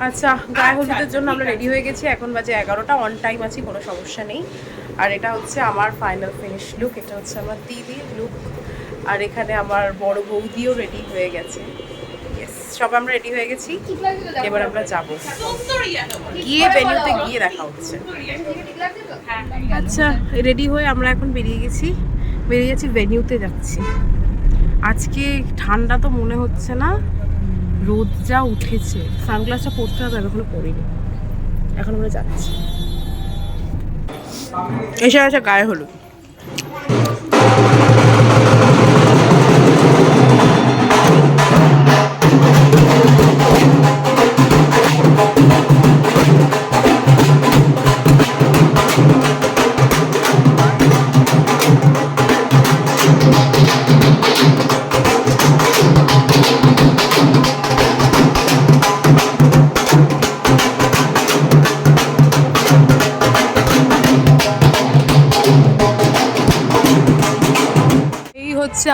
আচ্ছা, গায়ে হলুদের জন্য আমরা রেডি হয়ে গেছি। এখন বাজে 11টা, অন টাইম আছি, কোনো সমস্যা নেই। আর এটা হচ্ছে আমার ফাইনাল ফিনিশ লুক, এটা হচ্ছে আমার দিদির লুক। আর এখানে আমার বড় বৌদিও রেডি হয়ে গেছে। সব আমরা রেডি হয়ে গেছি, এবার আমরা যাব গিয়ে ভেন্যুতে গিয়ে দেখা হচ্ছে। আচ্ছা, রেডি হয়ে আমরা এখন বেরিয়ে যাচ্ছি ভেন্যুতে যাচ্ছি। আজকে ঠান্ডা তো মনে হচ্ছে না, রোদ যা উঠেছে। সানগ্লাসটা পরতে হবে, আমি এখনো পরিনি। এখন আমরা যাচ্ছি। এসে আছে গায়ে হলুদ।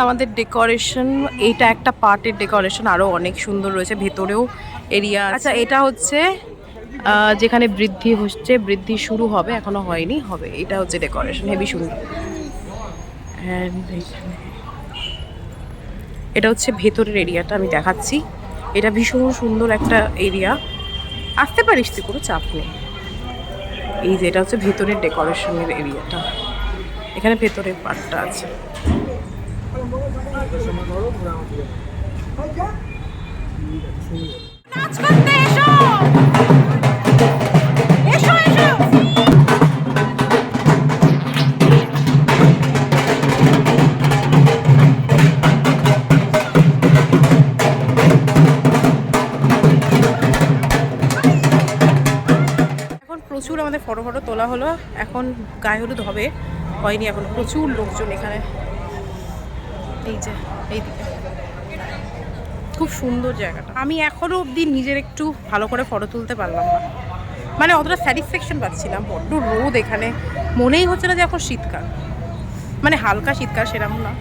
আমাদের ডেকোরেশন, এইটা একটা পার্টের ডেকোরেশন, আরো অনেক সুন্দর রয়েছে ভেতরেও এরিয়া। আচ্ছা, এটা হচ্ছে যেখানে বৃদ্ধি শুরু হবে, এখনো হয়নি, হবে। এটা হচ্ছে ডেকোরেশন, হেভি সুন্দর। এটা হচ্ছে ভেতরের এরিয়াটা, আমি দেখাচ্ছি। এটা ভীষণ সুন্দর একটা এরিয়া, আসতে পারিস তুই, কোনো চাপ নেই। এই যে এটা হচ্ছে ভেতরের ডেকোরেশনের এরিয়াটা, এখানে ভেতরের পার্টটা আছে। নাচ করতে এসো, এসো এসো। এখন প্রচুর আমাদের ফটো তোলা হলো, এখন গায়ে হলুদ হবে, হয়নি এখন। প্রচুর লোকজন এখানে, এই যে এইদিকে। খুব সুন্দর জায়গাটা। আমি এখনো অবধি নিজের একটু ভালো করে ফটো তুলতে পারলাম না, মানে অতটা স্যাটিসফ্যাকশন পাচ্ছিলাম। বড্ড রোদ এখানে, মনেই হচ্ছে না যে এখন শীতকাল, মানে হালকা শীতকাল, সেরকম না।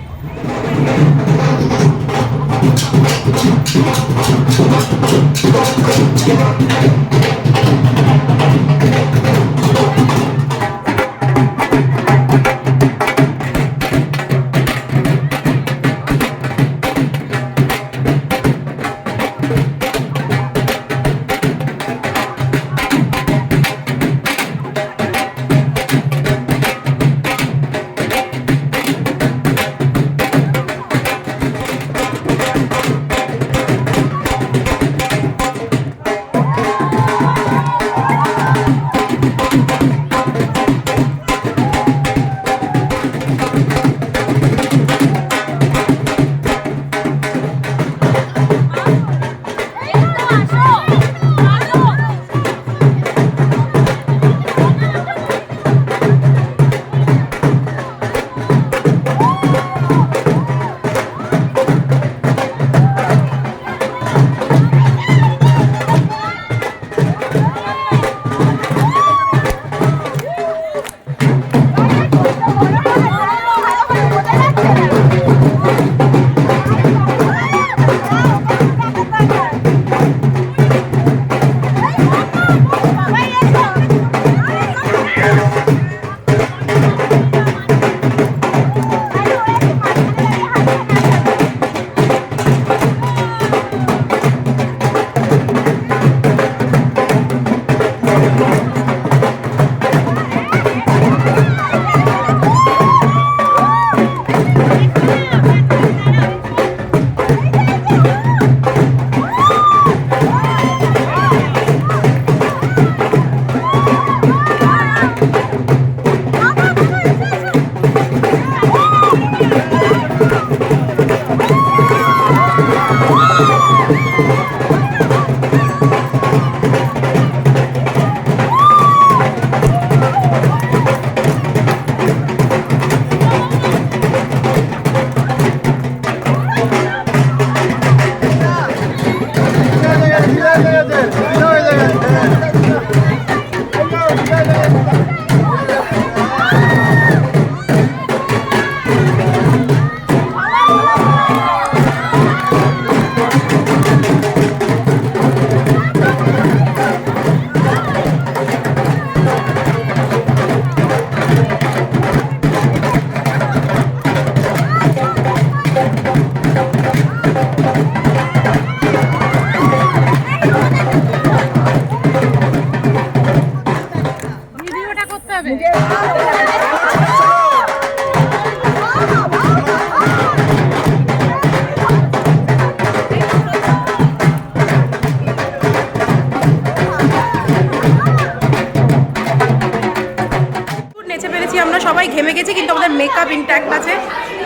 সবাই ঘেমে গেছি, কিন্তু আমাদের মেকআপ ইনট্যাক্ট আছে,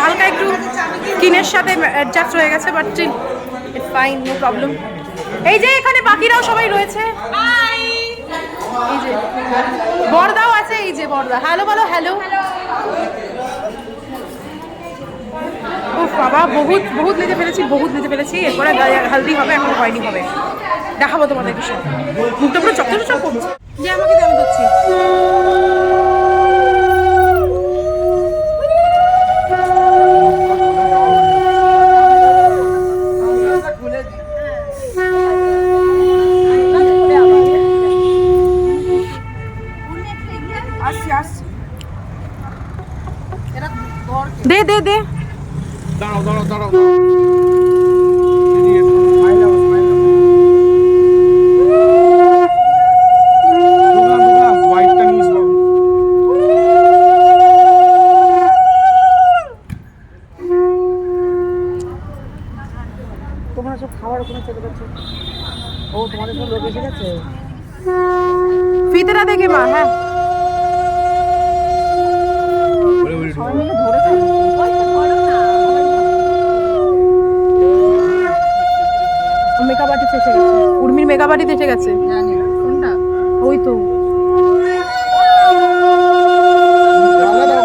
হালকা একটু স্কিনের সাথে অ্যাডজাস্ট হয়ে গেছে, but still it's fine, no problem. এই যে এখানে বাকিরাও সবাই রয়েছে, এই যে বড়দাও আছে, এই যে বড়দা, হ্যালো বলো, হ্যালো। ও বাবা, বহুত বহুত নিতে পেরেছি, এরপরে হালদি হবে, এখন হয়নি হবে, দেখাবো তোমাদেরকে সব। মুখটা পুরো চকচক করছে, যে আমাকে দাম দিচ্ছি। দে দে দে, দাঁড়াও। তোমরা সব খাওয়ার ওখানে চলে যাচ্ছে। ও তোমাদের সব লোক এসে গেছে, ফিতেরা দেখে মা। হ্যাঁ, সবাই মিলে ধরে মেকআপ আর্টিস্ট এসে গেছে, উর্মির মেকআপ আর্টিস্ট এসে গেছে। জানি কোনটা, ওই তো।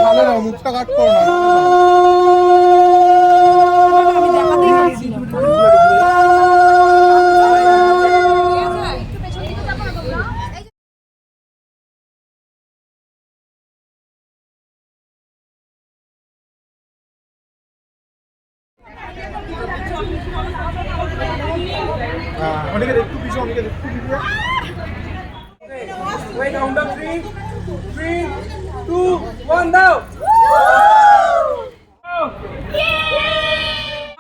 ভালো দাও, মুখটা কাট করো না। আমি দেখাতেই পারছি না। অনেকের একটু পিছু, অনেকের একটু পিছু। ওয়েট, কাউন্ট আপ 3 2 1 দাও।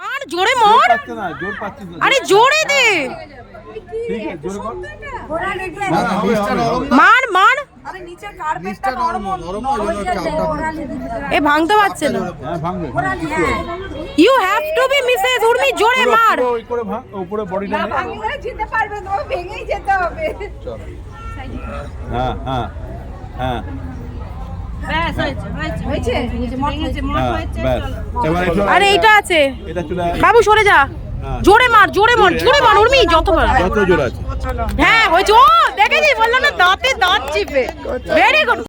আর জোরে মর, জোর পাচ্ছি না। আরে জোরে দে, ঠিক আছে, জোরে কর। মার মার। আরে নিচের কার্পেটটা নরম এ ভাঙতে পারছে না। হ্যাঁ, ভাঙবে। You have to be Mrs Urmi, জোরে মার। ওই করে ভাঙ, উপরে বডিটা নে। ভাঙলে যেতে পারবে না, ভেঙেই যেতে হবে। চল। হ্যাঁ হ্যাঁ হ্যাঁ, ব্যাস হয়েছে ব্যাস। এবার একটু আরে এইটা আছে, এটা চলে আয়। বাবু সরে যা। হ্যাঁ। জোরে মার উর্মি, যতবার। যত জোর আছে। হ্যাঁ হয়েছে, ও দেখেছি, বললাম না, দাঁতে দাঁত চিপে। Very good.